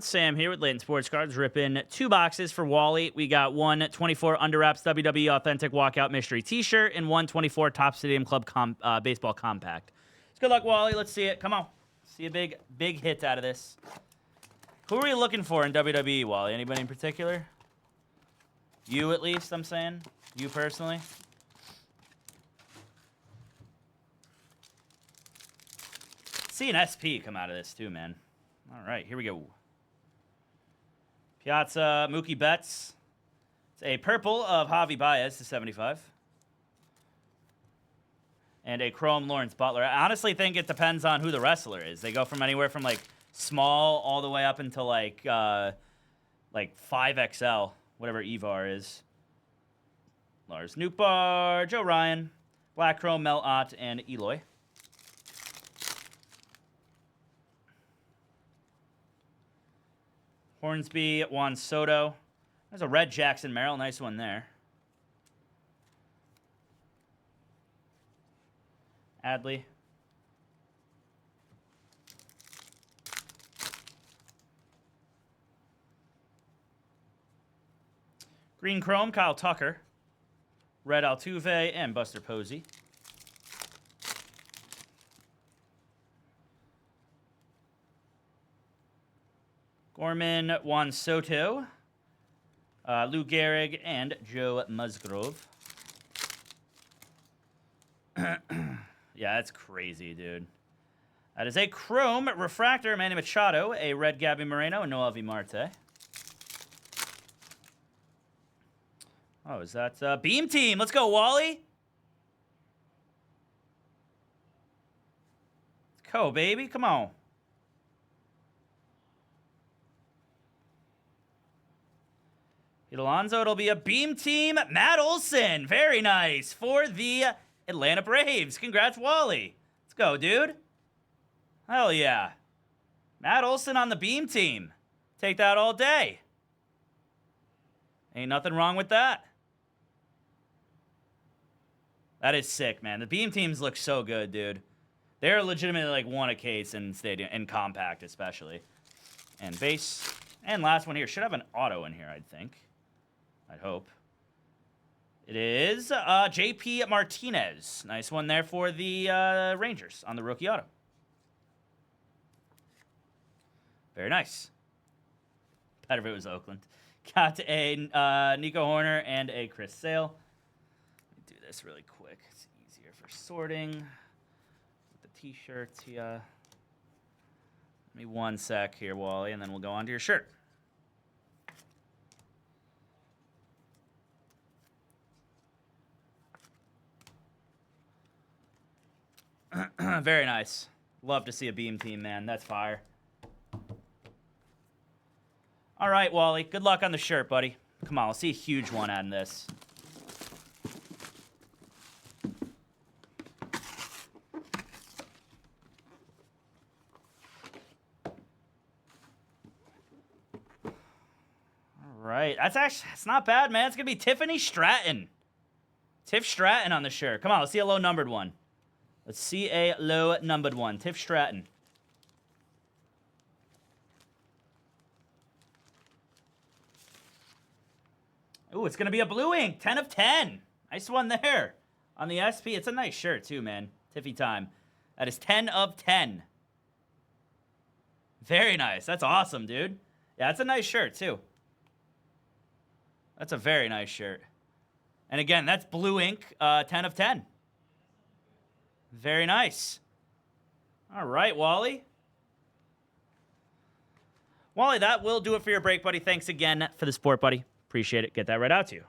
Sam here with Layton Sports Cards, ripping 2 boxes for Wally. We got 124 Under Wraps WWE Authentic Walkout Mystery T-shirt and 124 Top Stadium Club Baseball Compact. So good luck, Wally. Let's see it. Come on. See a big hit out of this. Who are you looking for in WWE, Wally? Anybody in particular? You, at least, I'm saying? You personally? See an SP come out of this, too, man. All right, here we go. Piazza Mookie Betts. It's a purple of Javi Baez to 75. And a chrome Lawrence Butler. I honestly think it depends on who the wrestler is. They go from anywhere from, like, small all the way up until, like 5XL, whatever Evar is. Lars Nootbaar, Joe Ryan, Black Chrome, Mel Ott, and Eloy. Hornsby, Juan Soto. There's a red Jackson Merrill. Nice one there. Adley. Green Chrome, Kyle Tucker. Red Altuve and Buster Posey. Gorman, Juan Soto, Lou Gehrig, and Joe Musgrove. Yeah, that's crazy, dude. That is a chrome refractor, Manny Machado, a red Gabby Moreno, and Noel V. Marte. Oh, is that Beam Team? Let's go, Wally. Let's go, baby. Come on. Alonso, it'll be a Beam Team. Matt Olson, very nice, for the Atlanta Braves. Congrats, Wally. Let's go, dude. Hell yeah. Matt Olson on the Beam Team. Take that all day. Ain't nothing wrong with that. That is sick, man. The Beam Teams look so good, dude. They're legitimately like one a case in Stadium, in Compact especially. And base. And last one here. Should have an auto in here, I'd think. I'd hope. It is J.P. Martinez. Nice one there for the Rangers on the rookie auto. Very nice. Better if it was Oakland. Got a Nico Horner and a Chris Sale. Let me do this really quick. It's easier for sorting. With the T-shirts here. Give me 1 sec here, Wally, and then we'll go on to your shirt. Very nice. Love to see a Beam Team, man. That's fire. All right, Wally. Good luck on the shirt, buddy. Come on, let's see a huge one out in this. All right. That's not bad, man. It's going to be Tiffany Stratton. Tiff Stratton on the shirt. Come on, let's see a low-numbered one. Let's see a low-numbered one. Tiff Stratton. Ooh, it's going to be a blue ink. 10 of 10. Nice one there. On the SP, it's a nice shirt, too, man. Tiffy time. That is 10 of 10. Very nice. That's awesome, dude. Yeah, that's a nice shirt, too. That's a very nice shirt. And again, that's blue ink, 10 of 10. Very nice. All right, Wally. Wally, that will do it for your break, buddy. Thanks again for the support, buddy. Appreciate it. Get that right out to you.